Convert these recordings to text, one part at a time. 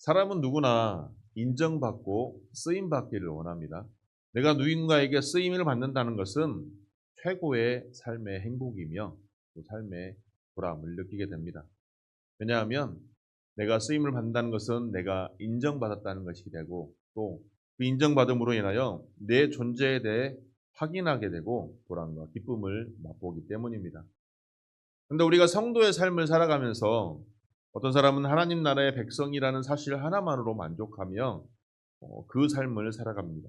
사람은 누구나 인정받고 쓰임받기를 원합니다. 내가 누군가에게 쓰임을 받는다는 것은 최고의 삶의 행복이며 또 삶의 보람을 느끼게 됩니다. 왜냐하면 내가 쓰임을 받는다는 것은 내가 인정받았다는 것이 되고 또 그 인정받음으로 인하여 내 존재에 대해 확인하게 되고 보람과 기쁨을 맛보기 때문입니다. 그런데 우리가 성도의 삶을 살아가면서 어떤 사람은 하나님 나라의 백성이라는 사실 하나만으로 만족하며 그 삶을 살아갑니다.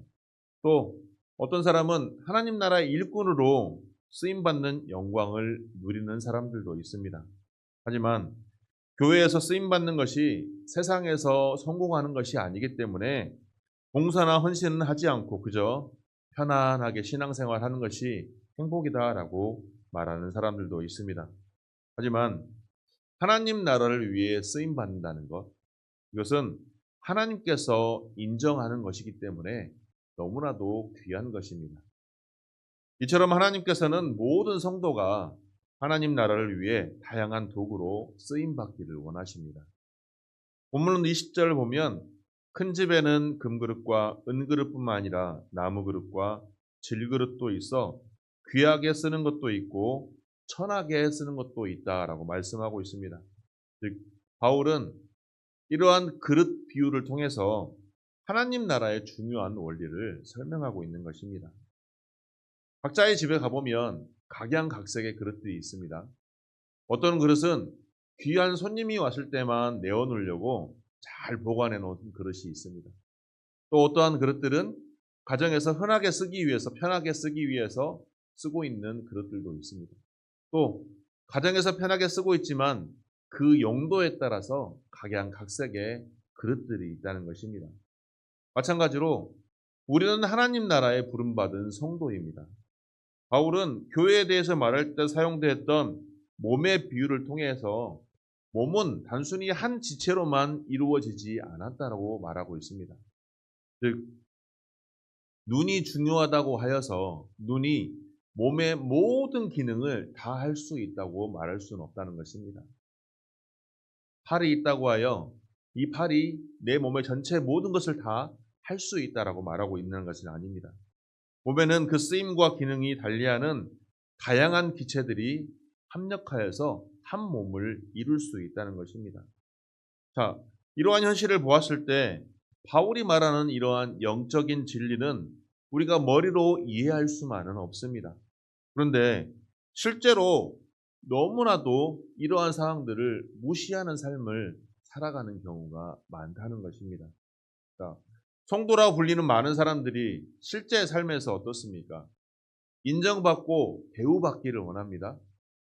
또 어떤 사람은 하나님 나라의 일꾼으로 쓰임받는 영광을 누리는 사람들도 있습니다. 하지만 교회에서 쓰임받는 것이 세상에서 성공하는 것이 아니기 때문에 봉사나 헌신은 하지 않고 그저 편안하게 신앙생활하는 것이 행복이다라고 말하는 사람들도 있습니다. 하지만 하나님 나라를 위해 쓰임 받는다는 것, 이것은 하나님께서 인정하는 것이기 때문에 너무나도 귀한 것입니다. 이처럼 하나님께서는 모든 성도가 하나님 나라를 위해 다양한 도구로 쓰임 받기를 원하십니다. 본문 20절을 보면 큰 집에는 금그릇과 은그릇뿐만 아니라 나무그릇과 질그릇도 있어 귀하게 쓰는 것도 있고 천하게 쓰는 것도 있다라고 말씀하고 있습니다. 즉 바울은 이러한 그릇 비유를 통해서 하나님 나라의 중요한 원리를 설명하고 있는 것입니다. 각자의 집에 가보면 각양각색의 그릇들이 있습니다. 어떤 그릇은 귀한 손님이 왔을 때만 내어놓으려고 잘 보관해 놓은 그릇이 있습니다. 또 어떠한 그릇들은 가정에서 흔하게 쓰기 위해서 편하게 쓰기 위해서 쓰고 있는 그릇들도 있습니다. 또 가정에서 편하게 쓰고 있지만 그 용도에 따라서 각양각색의 그릇들이 있다는 것입니다. 마찬가지로 우리는 하나님 나라에 부름받은 성도입니다. 바울은 교회에 대해서 말할 때 사용되었던 몸의 비유를 통해서 몸은 단순히 한 지체로만 이루어지지 않았다고 말하고 있습니다. 즉 눈이 중요하다고 하여서 눈이 몸의 모든 기능을 다 할 수 있다고 말할 수는 없다는 것입니다. 팔이 있다고 하여 이 팔이 내 몸의 전체 모든 것을 다 할 수 있다라고 말하고 있는 것은 아닙니다. 몸에는 그 쓰임과 기능이 달리하는 다양한 기체들이 합력하여서 한 몸을 이룰 수 있다는 것입니다. 자, 이러한 현실을 보았을 때 바울이 말하는 이러한 영적인 진리는 우리가 머리로 이해할 수만은 없습니다. 그런데 실제로 너무나도 이러한 상황들을 무시하는 삶을 살아가는 경우가 많다는 것입니다. 자, 성도라고 불리는 많은 사람들이 실제 삶에서 어떻습니까? 인정받고 대우받기를 원합니다.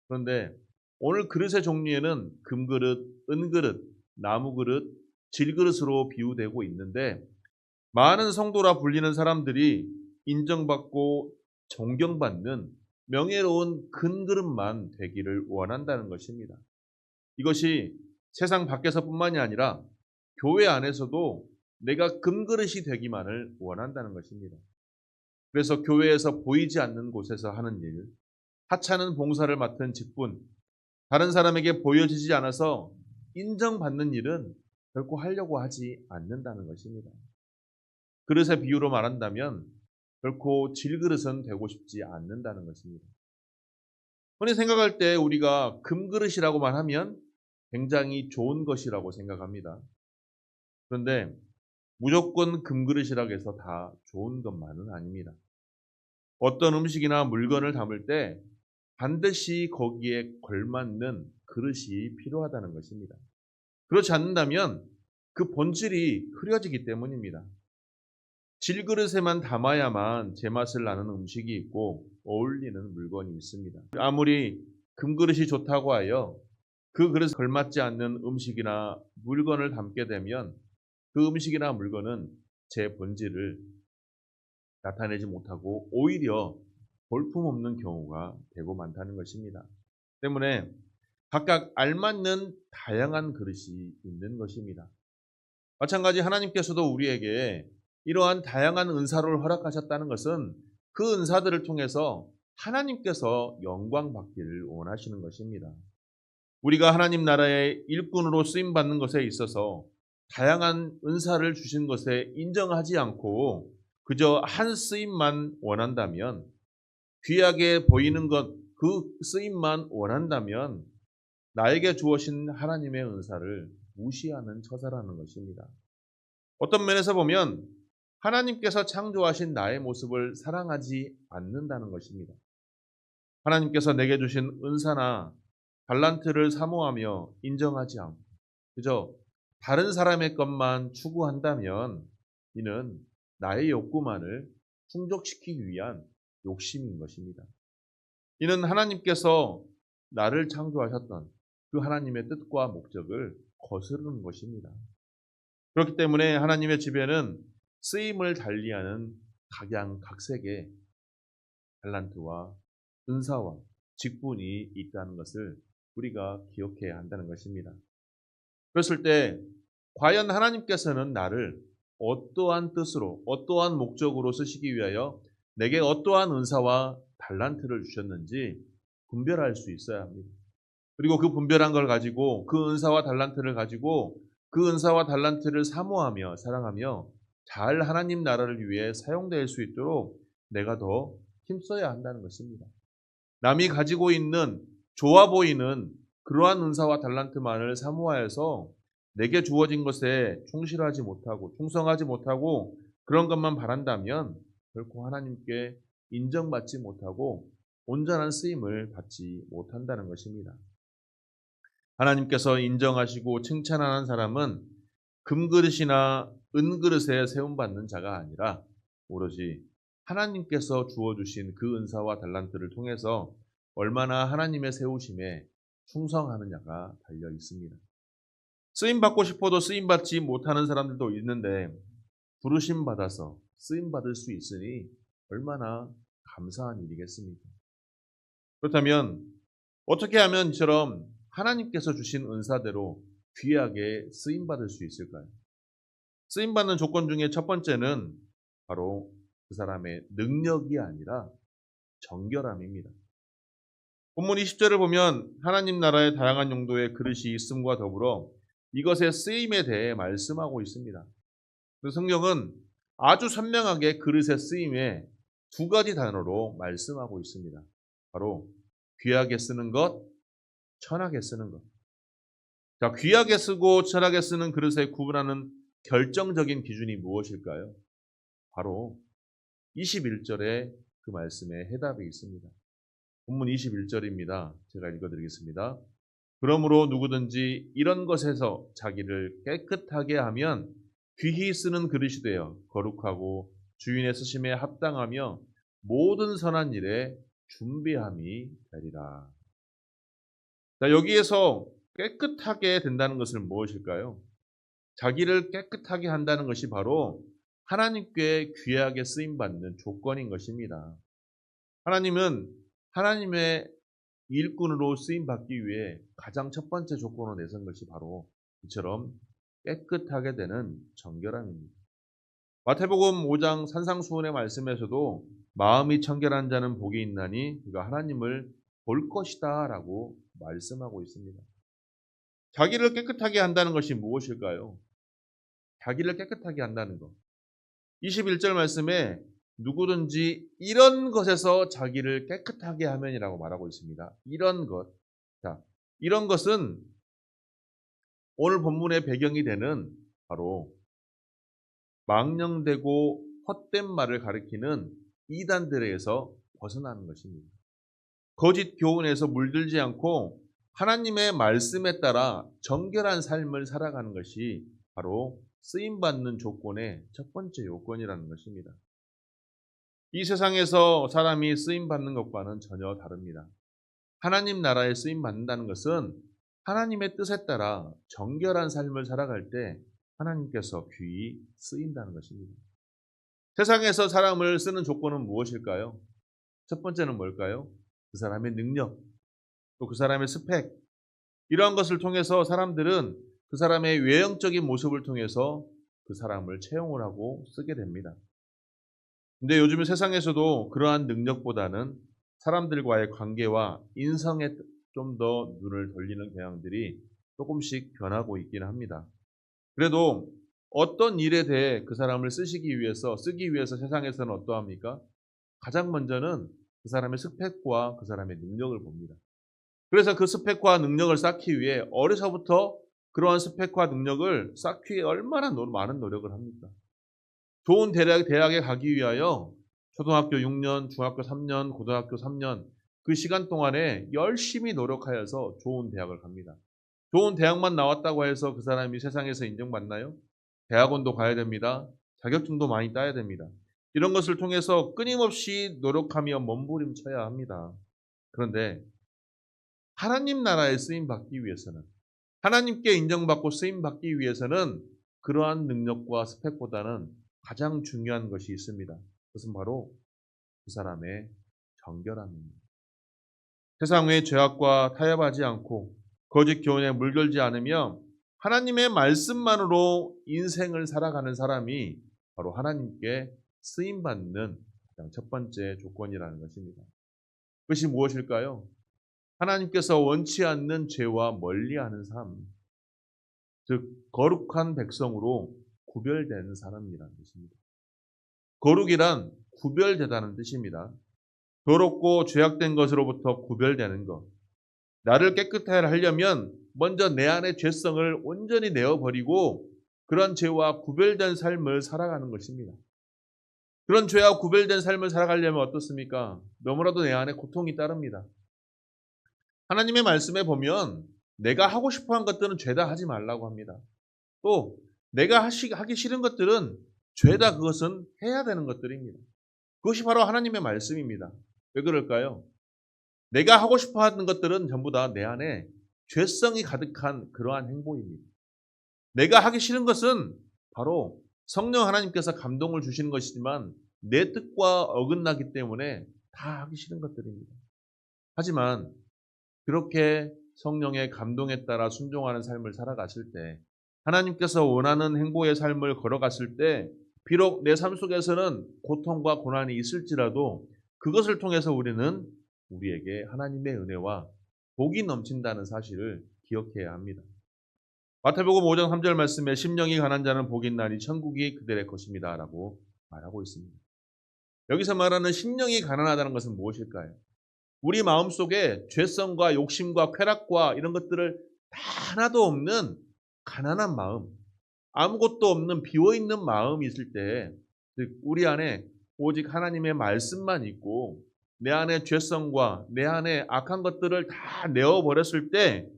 그런데 오늘 그릇의 종류에는 금그릇, 은그릇, 나무그릇, 질그릇으로 비유되고 있는데 많은 성도라 불리는 사람들이 인정받고 존경받는 명예로운 금그릇만 되기를 원한다는 것입니다. 이것이 세상 밖에서뿐만이 아니라 교회 안에서도 내가 금그릇이 되기만을 원한다는 것입니다. 그래서 교회에서 보이지 않는 곳에서 하는 일, 하찮은 봉사를 맡은 직분, 다른 사람에게 보여지지 않아서 인정받는 일은 결코 하려고 하지 않는다는 것입니다. 그릇의 비유로 말한다면 결코 질그릇은 되고 싶지 않는다는 것입니다. 흔히 생각할 때 우리가 금그릇이라고만 하면 굉장히 좋은 것이라고 생각합니다. 그런데 무조건 금그릇이라고 해서 다 좋은 것만은 아닙니다. 어떤 음식이나 물건을 담을 때 반드시 거기에 걸맞는 그릇이 필요하다는 것입니다. 그렇지 않는다면 그 본질이 흐려지기 때문입니다. 질그릇에만 담아야만 제맛을 나는 음식이 있고 어울리는 물건이 있습니다. 아무리 금그릇이 좋다고 하여 그 그릇에 걸맞지 않는 음식이나 물건을 담게 되면 그 음식이나 물건은 제 본질을 나타내지 못하고 오히려 볼품없는 경우가 되고 많다는 것입니다. 때문에 각각 알맞는 다양한 그릇이 있는 것입니다. 마찬가지 하나님께서도 우리에게 이러한 다양한 은사를 허락하셨다는 것은 그 은사들을 통해서 하나님께서 영광 받기를 원하시는 것입니다. 우리가 하나님 나라의 일꾼으로 쓰임 받는 것에 있어서 다양한 은사를 주신 것에 인정하지 않고 그저 한 쓰임만 원한다면, 귀하게 보이는 것, 그 쓰임만 원한다면 나에게 주어진 하나님의 은사를 무시하는 처사라는 것입니다. 어떤 면에서 보면 하나님께서 창조하신 나의 모습을 사랑하지 않는다는 것입니다. 하나님께서 내게 주신 은사나 달란트를 사모하며 인정하지 않고 그저 다른 사람의 것만 추구한다면 이는 나의 욕구만을 충족시키기 위한 욕심인 것입니다. 이는 하나님께서 나를 창조하셨던 그 하나님의 뜻과 목적을 거스르는 것입니다. 그렇기 때문에 하나님의 집에는 쓰임을 달리하는 각양각색의 달란트와 은사와 직분이 있다는 것을 우리가 기억해야 한다는 것입니다. 그랬을 때 과연 하나님께서는 나를 어떠한 뜻으로, 어떠한 목적으로 쓰시기 위하여 내게 어떠한 은사와 달란트를 주셨는지 분별할 수 있어야 합니다. 그리고 그 분별한 걸 가지고, 그 은사와 달란트를 가지고 그 은사와 달란트를 사모하며 사랑하며 잘 하나님 나라를 위해 사용될 수 있도록 내가 더 힘써야 한다는 것입니다. 남이 가지고 있는 좋아 보이는 그러한 은사와 달란트만을 사모하여서 내게 주어진 것에 충실하지 못하고 충성하지 못하고 그런 것만 바란다면 결코 하나님께 인정받지 못하고 온전한 쓰임을 받지 못한다는 것입니다. 하나님께서 인정하시고 칭찬하는 사람은 금그릇이나 은그릇에 세움받는 자가 아니라 오로지 하나님께서 주어주신 그 은사와 달란트를 통해서 얼마나 하나님의 세우심에 충성하느냐가 달려 있습니다. 쓰임받고 싶어도 쓰임받지 못하는 사람들도 있는데 부르심 받아서 쓰임받을 수 있으니 얼마나 감사한 일이겠습니까? 그렇다면 어떻게 하면 이처럼 하나님께서 주신 은사대로 귀하게 쓰임받을 수 있을까요? 쓰임받는 조건 중에 첫 번째는 바로 그 사람의 능력이 아니라 정결함입니다. 본문 20절을 보면 하나님 나라의 다양한 용도의 그릇이 있음과 더불어 이것의 쓰임에 대해 말씀하고 있습니다. 성경은 아주 선명하게 그릇의 쓰임에 두 가지 단어로 말씀하고 있습니다. 바로 귀하게 쓰는 것, 천하게 쓰는 것. 자, 귀하게 쓰고 천하게 쓰는 그릇에 구분하는 결정적인 기준이 무엇일까요? 바로 21절에 그 말씀에 해답이 있습니다. 본문 21절입니다. 제가 읽어드리겠습니다. 그러므로 누구든지 이런 것에서 자기를 깨끗하게 하면 귀히 쓰는 그릇이 되어 거룩하고 주인의 쓰심에 합당하며 모든 선한 일에 준비함이 되리라. 자, 여기에서 깨끗하게 된다는 것은 무엇일까요? 자기를 깨끗하게 한다는 것이 바로 하나님께 귀하게 쓰임받는 조건인 것입니다. 하나님은 하나님의 일꾼으로 쓰임받기 위해 가장 첫 번째 조건으로 내선 것이 바로 이처럼 깨끗하게 되는 정결함입니다. 마태복음 5장 산상수훈의 말씀에서도 마음이 청결한 자는 복이 있나니 그가 하나님을 볼 것이다 라고 말씀하고 있습니다. 자기를 깨끗하게 한다는 것이 무엇일까요? 자기를 깨끗하게 한다는 것. 21절 말씀에 누구든지 이런 것에서 자기를 깨끗하게 하면이라고 말하고 있습니다. 이런 것. 자, 이런 것은 오늘 본문의 배경이 되는 바로 망령되고 헛된 말을 가리키는 이단들에서 벗어나는 것입니다. 거짓 교훈에서 물들지 않고 하나님의 말씀에 따라 정결한 삶을 살아가는 것이 바로 쓰임받는 조건의 첫 번째 요건이라는 것입니다. 이 세상에서 사람이 쓰임받는 것과는 전혀 다릅니다. 하나님 나라에 쓰임받는다는 것은 하나님의 뜻에 따라 정결한 삶을 살아갈 때 하나님께서 귀히 쓰인다는 것입니다. 세상에서 사람을 쓰는 조건은 무엇일까요? 첫 번째는 뭘까요? 그 사람의 능력, 또 그 사람의 스펙, 이러한 것을 통해서 사람들은 그 사람의 외형적인 모습을 통해서 그 사람을 채용을 하고 쓰게 됩니다. 근데 요즘 세상에서도 그러한 능력보다는 사람들과의 관계와 인성에 좀 더 눈을 돌리는 경향들이 조금씩 변하고 있기는 합니다. 그래도 어떤 일에 대해 그 사람을 쓰기 위해서 세상에서는 어떠합니까? 가장 먼저는 그 사람의 스펙과 그 사람의 능력을 봅니다. 그래서 그 스펙과 능력을 쌓기 위해 어려서부터 그러한 스펙과 능력을 쌓기 위해 얼마나 많은 노력을 합니까? 좋은 대학에 가기 위하여 초등학교 6년, 중학교 3년, 고등학교 3년 그 시간 동안에 열심히 노력하여서 좋은 대학을 갑니다. 좋은 대학만 나왔다고 해서 그 사람이 세상에서 인정받나요? 대학원도 가야 됩니다. 자격증도 많이 따야 됩니다. 이런 것을 통해서 끊임없이 노력하며 몸부림쳐야 합니다. 그런데 하나님 나라에 쓰임 받기 위해서는, 하나님께 인정받고 쓰임 받기 위해서는 그러한 능력과 스펙보다는 가장 중요한 것이 있습니다. 그것은 바로 그 사람의 정결함입니다. 세상 외의 죄악과 타협하지 않고 거짓 교훈에 물들지 않으며 하나님의 말씀만으로 인생을 살아가는 사람이 바로 하나님께 쓰임받는 가장 첫 번째 조건이라는 것입니다. 그것이 무엇일까요? 하나님께서 원치 않는 죄와 멀리하는 삶, 즉 거룩한 백성으로 구별되는 사람이라는 뜻입니다. 거룩이란 구별되다는 뜻입니다. 더럽고 죄악된 것으로부터 구별되는 것. 나를 깨끗하게 하려면 먼저 내 안의 죄성을 온전히 내어버리고 그런 죄와 구별된 삶을 살아가는 것입니다. 그런 죄와 구별된 삶을 살아가려면 어떻습니까? 너무나도 내 안에 고통이 따릅니다. 하나님의 말씀에 보면 내가 하고 싶어하는 것들은 죄다 하지 말라고 합니다. 또 내가 하기 싫은 것들은 죄다 그것은 해야 되는 것들입니다. 그것이 바로 하나님의 말씀입니다. 왜 그럴까요? 내가 하고 싶어하는 것들은 전부 다 내 안에 죄성이 가득한 그러한 행보입니다. 내가 하기 싫은 것은 바로 성령 하나님께서 감동을 주시는 것이지만 내 뜻과 어긋나기 때문에 다 하기 싫은 것들입니다. 하지만 그렇게 성령의 감동에 따라 순종하는 삶을 살아갔을 때, 하나님께서 원하는 행보의 삶을 걸어갔을 때 비록 내 삶 속에서는 고통과 고난이 있을지라도 그것을 통해서 우리는 우리에게 하나님의 은혜와 복이 넘친다는 사실을 기억해야 합니다. 마태복음 5장 3절 말씀에 심령이 가난한 자는 복이 있나니 천국이 그들의 것입니다 라고 말하고 있습니다. 여기서 말하는 심령이 가난하다는 것은 무엇일까요? 우리 마음속에 죄성과 욕심과 쾌락과 이런 것들을 다 하나도 없는 가난한 마음, 아무것도 없는 비어있는 마음이 있을 때, 즉 우리 안에 오직 하나님의 말씀만 있고 내 안에 죄성과 내 안에 악한 것들을 다 내어버렸을 때,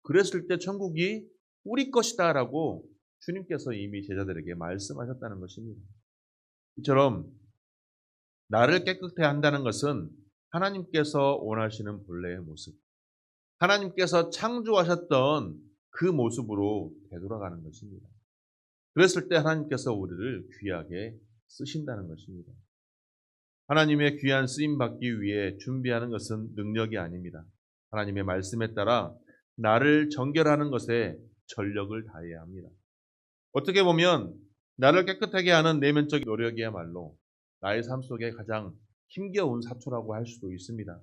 그랬을 때 천국이 우리 것이다 라고 주님께서 이미 제자들에게 말씀하셨다는 것입니다. 이처럼 나를 깨끗해 한다는 것은 하나님께서 원하시는 본래의 모습, 하나님께서 창조하셨던 그 모습으로 되돌아가는 것입니다. 그랬을 때 하나님께서 우리를 귀하게 쓰신다는 것입니다. 하나님의 귀한 쓰임 받기 위해 준비하는 것은 능력이 아닙니다. 하나님의 말씀에 따라 나를 정결하는 것에 전력을 다해야 합니다. 어떻게 보면 나를 깨끗하게 하는 내면적 노력이야말로 나의 삶 속에 가장 힘겨운 사초라고 할 수도 있습니다.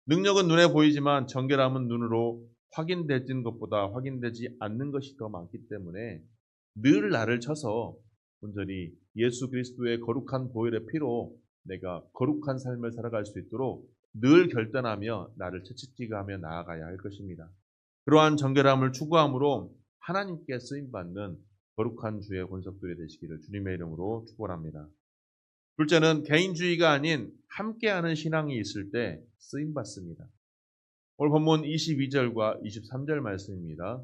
능력은 눈에 보이지만 정결함은 눈으로 확인되는 것보다 확인되지 않는 것이 더 많기 때문에 늘 나를 쳐서 온전히 예수 그리스도의 거룩한 보혈의 피로 내가 거룩한 삶을 살아갈 수 있도록 늘 결단하며 나를 채찍질하며 나아가야 할 것입니다. 그러한 정결함을 추구함으로 하나님께 쓰임받는 거룩한 주의 권속들이 되시기를 주님의 이름으로 축원합니다. 둘째는 개인주의가 아닌 함께하는 신앙이 있을 때 쓰임받습니다. 오늘 본문 22절과 23절 말씀입니다.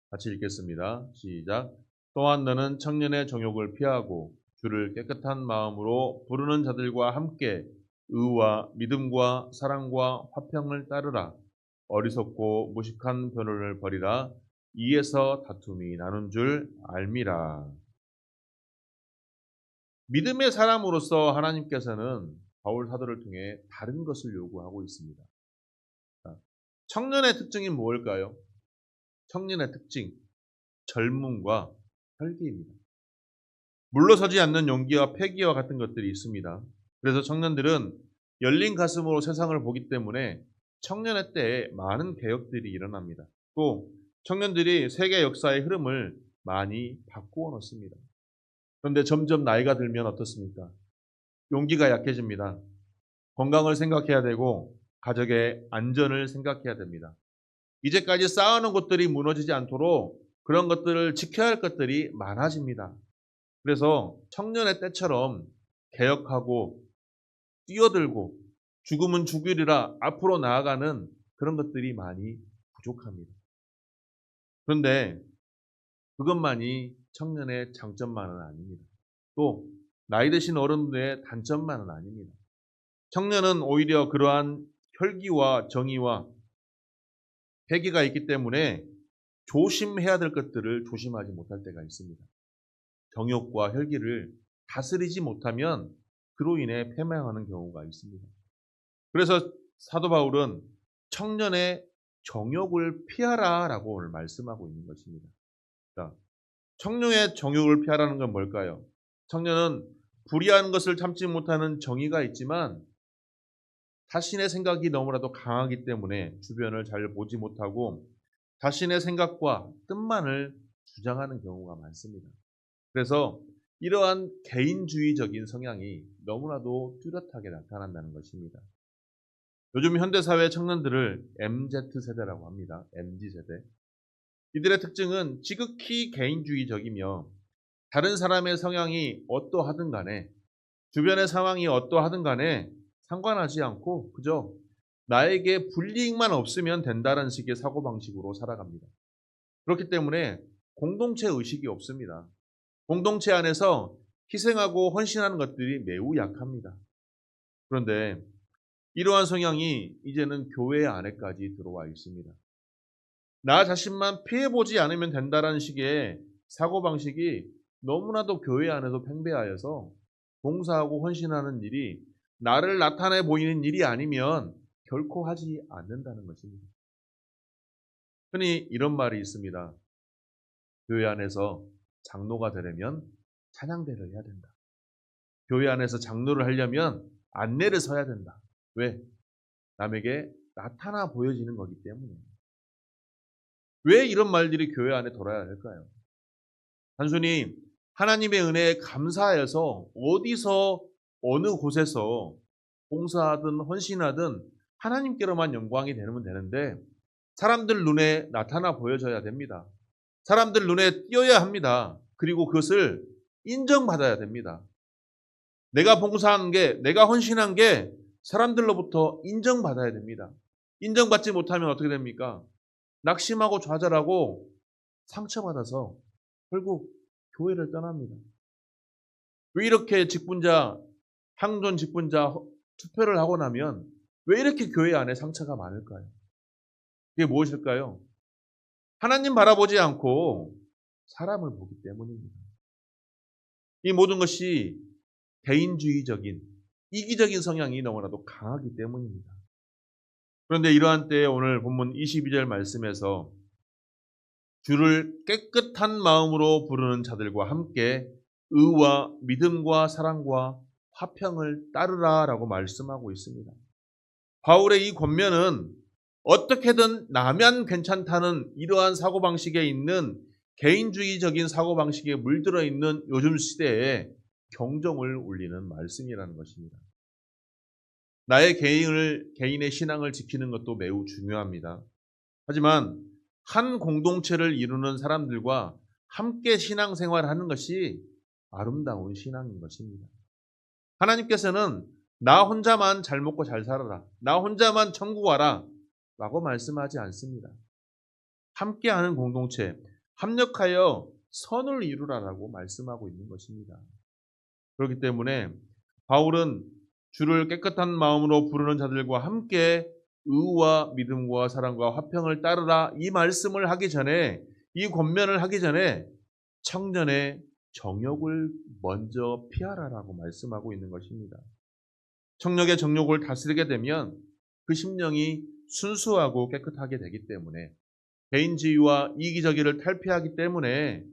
같이 읽겠습니다. 시작. 또한 너는 청년의 정욕을 피하고 주를 깨끗한 마음으로 부르는 자들과 함께 의와 믿음과 사랑과 화평을 따르라. 어리석고 무식한 변호를 버리라. 이에서 다툼이 나눈 줄 알미라. 믿음의 사람으로서 하나님께서는 바울 사도를 통해 다른 것을 요구하고 있습니다. 청년의 특징이 무엇일까요? 청년의 특징, 젊음과 혈기입니다. 물러서지 않는 용기와 패기와 같은 것들이 있습니다. 그래서 청년들은 열린 가슴으로 세상을 보기 때문에 청년의 때에 많은 개혁들이 일어납니다. 또 청년들이 세계 역사의 흐름을 많이 바꾸어 놓습니다. 그런데 점점 나이가 들면 어떻습니까? 용기가 약해집니다. 건강을 생각해야 되고 가족의 안전을 생각해야 됩니다. 이제까지 쌓아놓은 것들이 무너지지 않도록 그런 것들을 지켜야 할 것들이 많아집니다. 그래서 청년의 때처럼 개혁하고 뛰어들고 죽음은 죽으리라 앞으로 나아가는 그런 것들이 많이 부족합니다. 그런데 그것만이 청년의 장점만은 아닙니다. 또 나이 드신 어른들의 단점만은 아닙니다. 청년은 오히려 그러한 혈기와 정의와 패기가 있기 때문에 조심해야 될 것들을 조심하지 못할 때가 있습니다. 정욕과 혈기를 다스리지 못하면 그로 인해 패망하는 경우가 있습니다. 그래서 사도 바울은 청년의 정욕을 피하라라고 오늘 말씀하고 있는 것입니다. 자, 청년의 정욕을 피하라는 건 뭘까요? 청년은 불의한 것을 참지 못하는 정의가 있지만 자신의 생각이 너무나도 강하기 때문에 주변을 잘 보지 못하고 자신의 생각과 뜻만을 주장하는 경우가 많습니다. 그래서 이러한 개인주의적인 성향이 너무나도 뚜렷하게 나타난다는 것입니다. 요즘 현대사회 청년들을 MZ세대라고 합니다. MZ세대. 이들의 특징은 지극히 개인주의적이며 다른 사람의 성향이 어떠하든 간에 주변의 상황이 어떠하든 간에 상관하지 않고 그저 나에게 불이익만 없으면 된다는 식의 사고방식으로 살아갑니다. 그렇기 때문에 공동체 의식이 없습니다. 공동체 안에서 희생하고 헌신하는 것들이 매우 약합니다. 그런데 이러한 성향이 이제는 교회 안에까지 들어와 있습니다. 나 자신만 피해보지 않으면 된다는 식의 사고방식이 너무나도 교회 안에서 팽배하여서 봉사하고 헌신하는 일이 나를 나타내 보이는 일이 아니면 결코 하지 않는다는 것입니다. 흔히 이런 말이 있습니다. 교회 안에서 장로가 되려면 찬양대를 해야 된다. 교회 안에서 장로를 하려면 안내를 서야 된다. 왜? 남에게 나타나 보여지는 거기 때문에. 왜 이런 말들이 교회 안에 돌아야 할까요? 단순히 하나님의 은혜에 감사하여서 어디서 어느 곳에서 봉사하든 헌신하든 하나님께로만 영광이 되면 되는데 사람들 눈에 나타나 보여져야 됩니다. 사람들 눈에 띄어야 합니다. 그리고 그것을 인정받아야 됩니다. 내가 봉사한 게, 내가 헌신한 게 사람들로부터 인정받아야 됩니다. 인정받지 못하면 어떻게 됩니까? 낙심하고 좌절하고 상처받아서 결국 교회를 떠납니다. 왜 이렇게 항존 직분자 투표를 하고 나면 왜 이렇게 교회 안에 상처가 많을까요? 그게 무엇일까요? 하나님 바라보지 않고 사람을 보기 때문입니다. 이 모든 것이 개인주의적인, 이기적인 성향이 너무나도 강하기 때문입니다. 그런데 이러한 때에 오늘 본문 22절 말씀에서 주를 깨끗한 마음으로 부르는 자들과 함께 의와 믿음과 사랑과 화평을 따르라 라고 말씀하고 있습니다. 바울의 이 권면은 어떻게든 나면 괜찮다는 이러한 사고방식에 있는 개인주의적인 사고방식에 물들어 있는 요즘 시대에 경종을 울리는 말씀이라는 것입니다. 나의 개인의 신앙을 지키는 것도 매우 중요합니다. 하지만 한 공동체를 이루는 사람들과 함께 신앙생활하는 것이 아름다운 신앙인 것입니다. 하나님께서는 나 혼자만 잘 먹고 잘 살아라. 나 혼자만 천국 와라. 라고 말씀하지 않습니다. 함께하는 공동체, 합력하여 선을 이루라라고 말씀하고 있는 것입니다. 그렇기 때문에 바울은 주를 깨끗한 마음으로 부르는 자들과 함께 의와 믿음과 사랑과 화평을 따르라 이 말씀을 하기 전에 이 권면을 하기 전에 청년의 정욕을 먼저 피하라라고 말씀하고 있는 것입니다. 청력의 정욕을 다스리게 되면 그 심령이 순수하고 깨끗하게 되기 때문에 개인주의와 이기적이를 탈피하기 때문에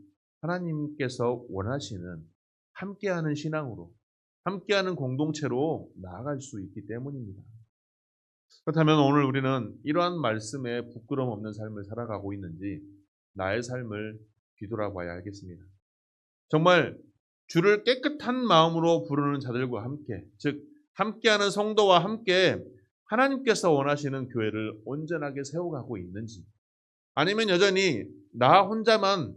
하나님께서 원하시는 함께하는 신앙으로 함께하는 공동체로 나아갈 수 있기 때문입니다. 그렇다면 오늘 우리는 이러한 말씀에 부끄러움 없는 삶을 살아가고 있는지 나의 삶을 뒤돌아봐야 하겠습니다. 정말 주를 깨끗한 마음으로 부르는 자들과 함께, 즉 함께하는 성도와 함께 하나님께서 원하시는 교회를 온전하게 세워가고 있는지, 아니면 여전히 나 혼자만,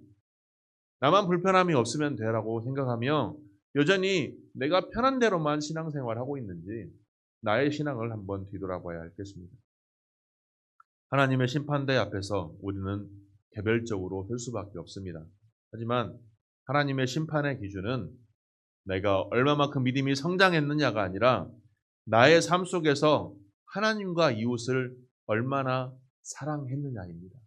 나만 불편함이 없으면 되라고 생각하며 여전히 내가 편한 대로만 신앙생활하고 있는지 나의 신앙을 한번 뒤돌아봐야 하겠습니다. 하나님의 심판대 앞에서 우리는 개별적으로 설 수밖에 없습니다. 하지만 하나님의 심판의 기준은 내가 얼마만큼 믿음이 성장했느냐가 아니라 나의 삶 속에서 하나님과 이웃을 얼마나 사랑했느냐입니다.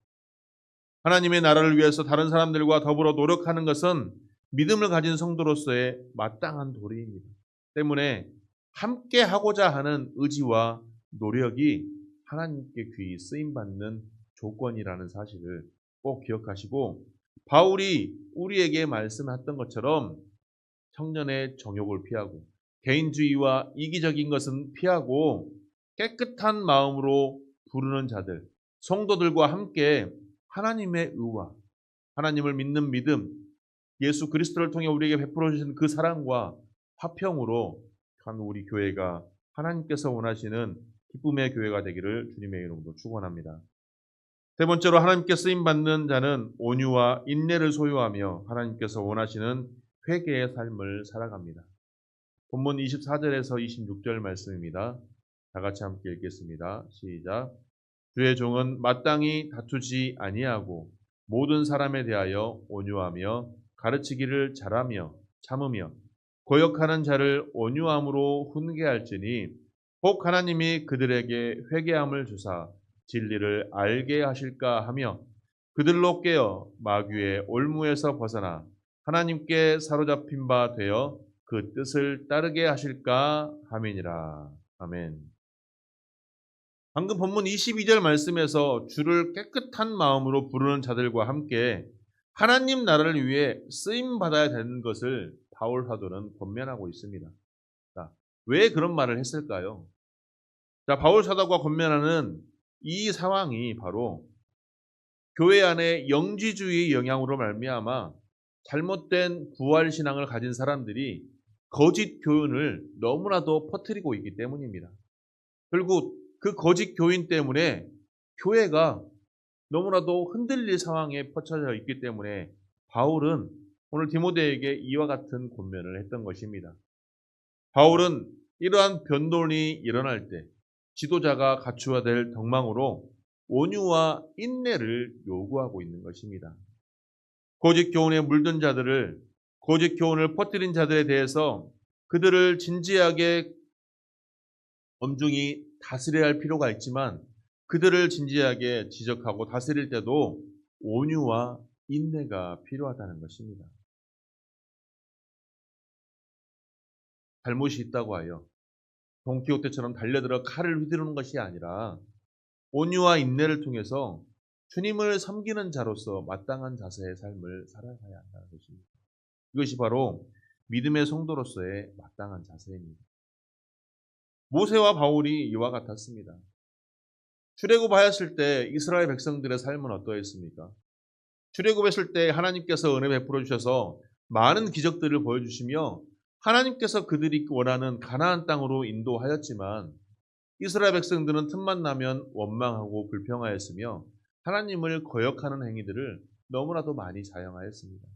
하나님의 나라를 위해서 다른 사람들과 더불어 노력하는 것은 믿음을 가진 성도로서의 마땅한 도리입니다. 때문에 함께 하고자 하는 의지와 노력이 하나님께 귀히 쓰임받는 조건이라는 사실을 꼭 기억하시고, 바울이 우리에게 말씀했던 것처럼 청년의 정욕을 피하고 개인주의와 이기적인 것은 피하고 깨끗한 마음으로 부르는 자들, 성도들과 함께 하나님의 의와 하나님을 믿는 믿음, 예수 그리스도를 통해 우리에게 베풀어 주신 그 사랑과 화평으로 간 우리 교회가 하나님께서 원하시는 기쁨의 교회가 되기를 주님의 이름으로 축원합니다. 세 번째로, 하나님께 쓰임 받는 자는 온유와 인내를 소유하며 하나님께서 원하시는 회개의 삶을 살아갑니다. 본문 24절에서 26절 말씀입니다. 다 같이 함께 읽겠습니다. 시작. 주의 종은 마땅히 다투지 아니하고 모든 사람에 대하여 온유하며 가르치기를 잘하며 참으며 고역하는 자를 온유함으로 훈계할지니 혹 하나님이 그들에게 회개함을 주사 진리를 알게 하실까 하며 그들로 깨어 마귀의 올무에서 벗어나 하나님께 사로잡힌 바 되어 그 뜻을 따르게 하실까 함이니라. 아멘. 방금 본문 22절 말씀에서 주를 깨끗한 마음으로 부르는 자들과 함께 하나님 나라를 위해 쓰임 받아야 되는 것을 바울 사도는 권면하고 있습니다. 자, 왜 그런 말을 했을까요? 자, 바울 사도가 권면하는 이 상황이 바로 교회 안에 영지주의 영향으로 말미암아 잘못된 부활 신앙을 가진 사람들이 거짓 교훈을 너무나도 퍼뜨리고 있기 때문입니다. 결국 그 거짓 교인 때문에 교회가 너무나도 흔들릴 상황에 퍼쳐져 있기 때문에 바울은 오늘 디모데에게 이와 같은 권면을 했던 것입니다. 바울은 이러한 변론이 일어날 때 지도자가 갖추어야 될 덕망으로 온유와 인내를 요구하고 있는 것입니다. 거짓 교훈에 물든 자들을, 거짓 교훈을 퍼뜨린 자들에 대해서 그들을 진지하게 엄중히 다스려야 할 필요가 있지만 그들을 진지하게 지적하고 다스릴 때도 온유와 인내가 필요하다는 것입니다. 잘못이 있다고 하여 돈키호테처럼 달려들어 칼을 휘두르는 것이 아니라 온유와 인내를 통해서 주님을 섬기는 자로서 마땅한 자세의 삶을 살아가야 한다는 것입니다. 이것이 바로 믿음의 성도로서의 마땅한 자세입니다. 모세와 바울이 이와 같았습니다. 출애굽하였을 때 이스라엘 백성들의 삶은 어떠했습니까? 출애굽했을 때 하나님께서 은혜 베풀어 주셔서 많은 기적들을 보여주시며 하나님께서 그들이 원하는 가나안 땅으로 인도하였지만 이스라엘 백성들은 틈만 나면 원망하고 불평하였으며 하나님을 거역하는 행위들을 너무나도 많이 자행하였습니다.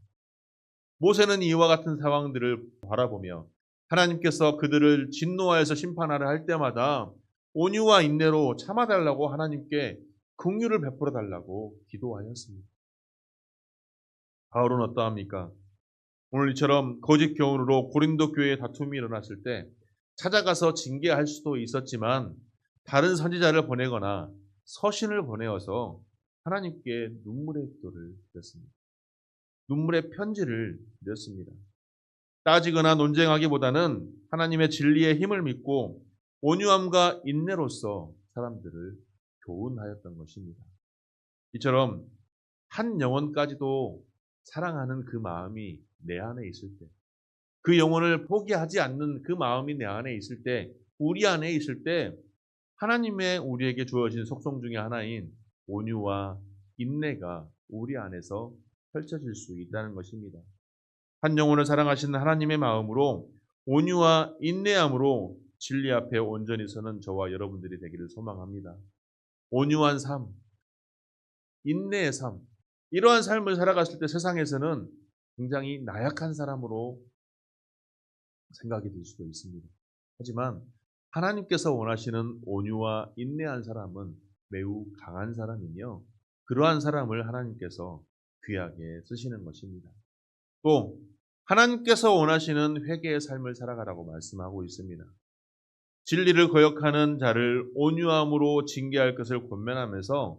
모세는 이와 같은 상황들을 바라보며 하나님께서 그들을 진노하여서 심판하려 할 때마다 온유와 인내로 참아달라고 하나님께 긍휼을 베풀어 달라고 기도하였습니다. 바울은 어떠합니까? 오늘 이처럼 거짓 교훈으로 고린도 교회에 다툼이 일어났을 때 찾아가서 징계할 수도 있었지만 다른 선지자를 보내거나 서신을 보내어서 하나님께 눈물의 기도를 드렸습니다. 눈물의 편지를 드렸습니다. 따지거나 논쟁하기보다는 하나님의 진리의 힘을 믿고 온유함과 인내로서 사람들을 교훈하였던 것입니다. 이처럼 한 영혼까지도 사랑하는 그 마음이 내 안에 있을 때, 그 영혼을 포기하지 않는 그 마음이 내 안에 있을 때, 우리 안에 있을 때 하나님의 우리에게 주어진 속성 중에 하나인 온유와 인내가 우리 안에서 펼쳐질 수 있다는 것입니다. 한 영혼을 사랑하시는 하나님의 마음으로 온유와 인내함으로 진리 앞에 온전히 서는 저와 여러분들이 되기를 소망합니다. 온유한 삶, 인내의 삶, 이러한 삶을 살아갔을 때 세상에서는 굉장히 나약한 사람으로 생각이 들 수도 있습니다. 하지만 하나님께서 원하시는 온유와 인내한 사람은 매우 강한 사람이며 그러한 사람을 하나님께서 귀하게 쓰시는 것입니다. 또 하나님께서 원하시는 회개의 삶을 살아가라고 말씀하고 있습니다. 진리를 거역하는 자를 온유함으로 징계할 것을 권면하면서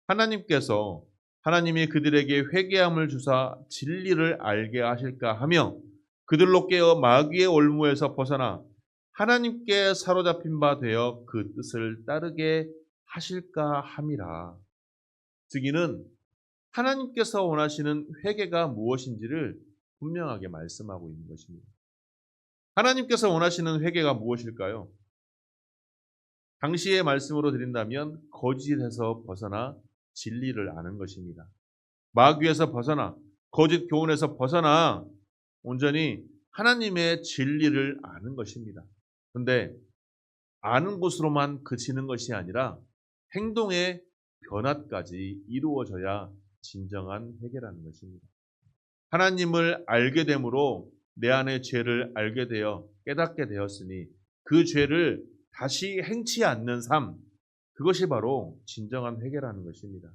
하나님께서 하나님이 그들에게 회개함을 주사 진리를 알게 하실까 하며 그들로 깨어 마귀의 올무에서 벗어나 하나님께 사로잡힌 바 되어 그 뜻을 따르게 하실까 함이라. 즉 이는 하나님께서 원하시는 회개가 무엇인지를 분명하게 말씀하고 있는 것입니다. 하나님께서 원하시는 회개가 무엇일까요? 당시의 말씀으로 드린다면 거짓에서 벗어나 진리를 아는 것입니다. 마귀에서 벗어나 거짓 교훈에서 벗어나 온전히 하나님의 진리를 아는 것입니다. 그런데 아는 것으로만 그치는 것이 아니라 행동의 변화까지 이루어져야 진정한 회개라는 것입니다. 하나님을 알게 됨으로 내 안의 죄를 알게 되어 깨닫게 되었으니 그 죄를 다시 행치 않는 삶, 그것이 바로 진정한 회개라는 것입니다.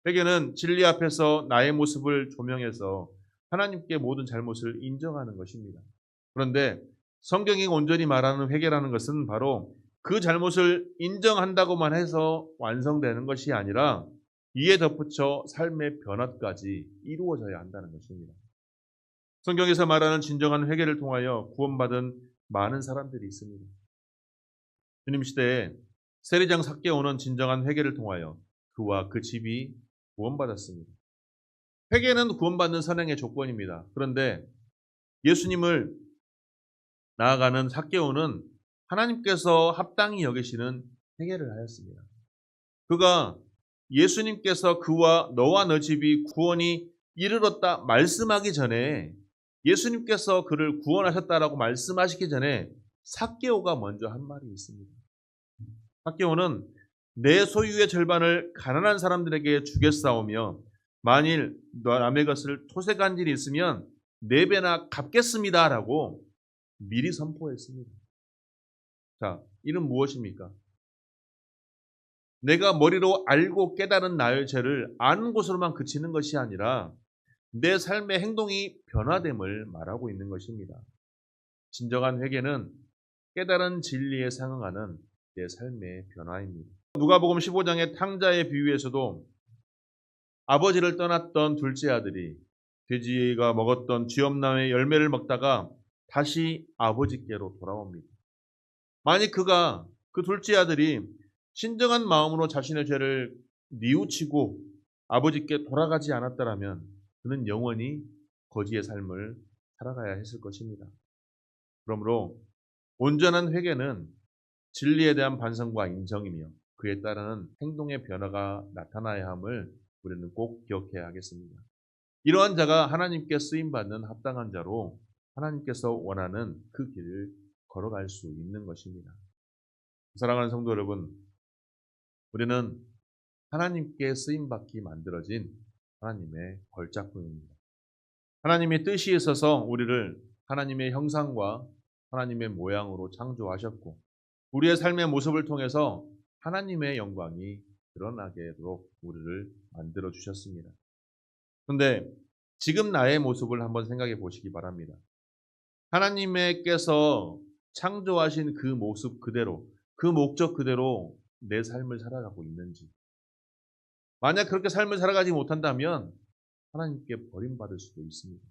회개는 진리 앞에서 나의 모습을 조명해서 하나님께 모든 잘못을 인정하는 것입니다. 그런데 성경이 온전히 말하는 회개라는 것은 바로 그 잘못을 인정한다고만 해서 완성되는 것이 아니라 이에 덧붙여 삶의 변화까지 이루어져야 한다는 것입니다. 성경에서 말하는 진정한 회개를 통하여 구원받은 많은 사람들이 있습니다. 주님 시대에 세리장 삭개오는 진정한 회개를 통하여 그와 그 집이 구원받았습니다. 회개는 구원받는 선행의 조건입니다. 그런데 예수님을 나아가는 삭개오는 하나님께서 합당히 여기시는 회개를 하였습니다. 그가 예수님께서 그와 너와 너 집이 구원이 이르렀다 말씀하기 전에 예수님께서 그를 구원하셨다라고 말씀하시기 전에 삭개오가 먼저 한 말이 있습니다. 삭개오는 내 소유의 절반을 가난한 사람들에게 주겠사오며 만일 남의 것을 토색한 일이 있으면 4배나 갚겠습니다라고 미리 선포했습니다. 자, 이는 무엇입니까? 내가 머리로 알고 깨달은 나의 죄를 아는 것으로만 그치는 것이 아니라 내 삶의 행동이 변화됨을 말하고 있는 것입니다. 진정한 회개는 깨달은 진리에 상응하는 내 삶의 변화입니다. 누가복음 15장의 탕자의 비유에서도 아버지를 떠났던 둘째 아들이 돼지가 먹었던 쥐엄나무의 열매를 먹다가 다시 아버지께로 돌아옵니다. 만약 그 둘째 아들이 신정한 마음으로 자신의 죄를 뉘우치고 아버지께 돌아가지 않았다면 그는 영원히 거지의 삶을 살아가야 했을 것입니다. 그러므로 온전한 회개는 진리에 대한 반성과 인정이며 그에 따르는 행동의 변화가 나타나야 함을 우리는 꼭 기억해야 하겠습니다. 이러한 자가 하나님께 쓰임받는 합당한 자로 하나님께서 원하는 그 길을 걸어갈 수 있는 것입니다. 사랑하는 성도 여러분, 우리는 하나님께 쓰임받기 만들어진 하나님의 걸작품입니다. 하나님의 뜻이 있어서 우리를 하나님의 형상과 하나님의 모양으로 창조하셨고 우리의 삶의 모습을 통해서 하나님의 영광이 드러나게도록 우리를 만들어 주셨습니다. 그런데 지금 나의 모습을 한번 생각해 보시기 바랍니다. 하나님께서 창조하신 그 모습 그대로, 그 목적 그대로 내 삶을 살아가고 있는지. 만약 그렇게 삶을 살아가지 못한다면 하나님께 버림받을 수도 있습니다.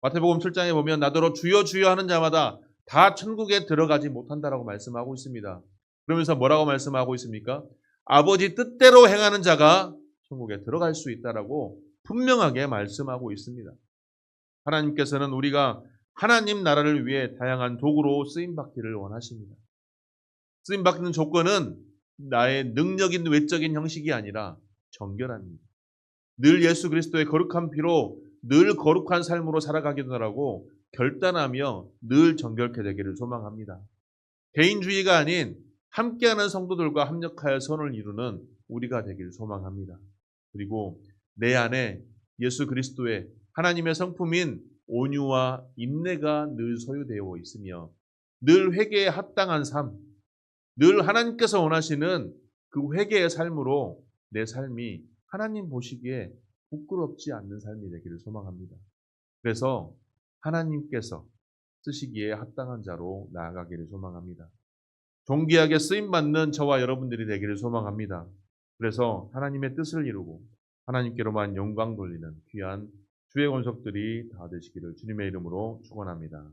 마태복음 7장에 보면 나더러 주여 주여 하는 자마다 다 천국에 들어가지 못한다라고 말씀하고 있습니다. 그러면서 뭐라고 말씀하고 있습니까? 아버지 뜻대로 행하는 자가 천국에 들어갈 수 있다라고 분명하게 말씀하고 있습니다. 하나님께서는 우리가 하나님 나라를 위해 다양한 도구로 쓰임받기를 원하십니다. 쓰임받는 조건은 나의 능력인 외적인 형식이 아니라 정결합니다. 늘 예수 그리스도의 거룩한 피로 늘 거룩한 삶으로 살아가기도하라고 결단하며 늘 정결케 되기를 소망합니다. 개인주의가 아닌 함께하는 성도들과 합력하여 선을 이루는 우리가 되기를 소망합니다. 그리고 내 안에 예수 그리스도의 하나님의 성품인 온유와 인내가 늘 소유되어 있으며 늘 회개에 합당한 삶, 늘 하나님께서 원하시는 그 회개의 삶으로 내 삶이 하나님 보시기에 부끄럽지 않는 삶이 되기를 소망합니다. 그래서 하나님께서 쓰시기에 합당한 자로 나아가기를 소망합니다. 존귀하게 쓰임받는 저와 여러분들이 되기를 소망합니다. 그래서 하나님의 뜻을 이루고 하나님께로만 영광 돌리는 귀한 주의 권속들이 다 되시기를 주님의 이름으로 축원합니다.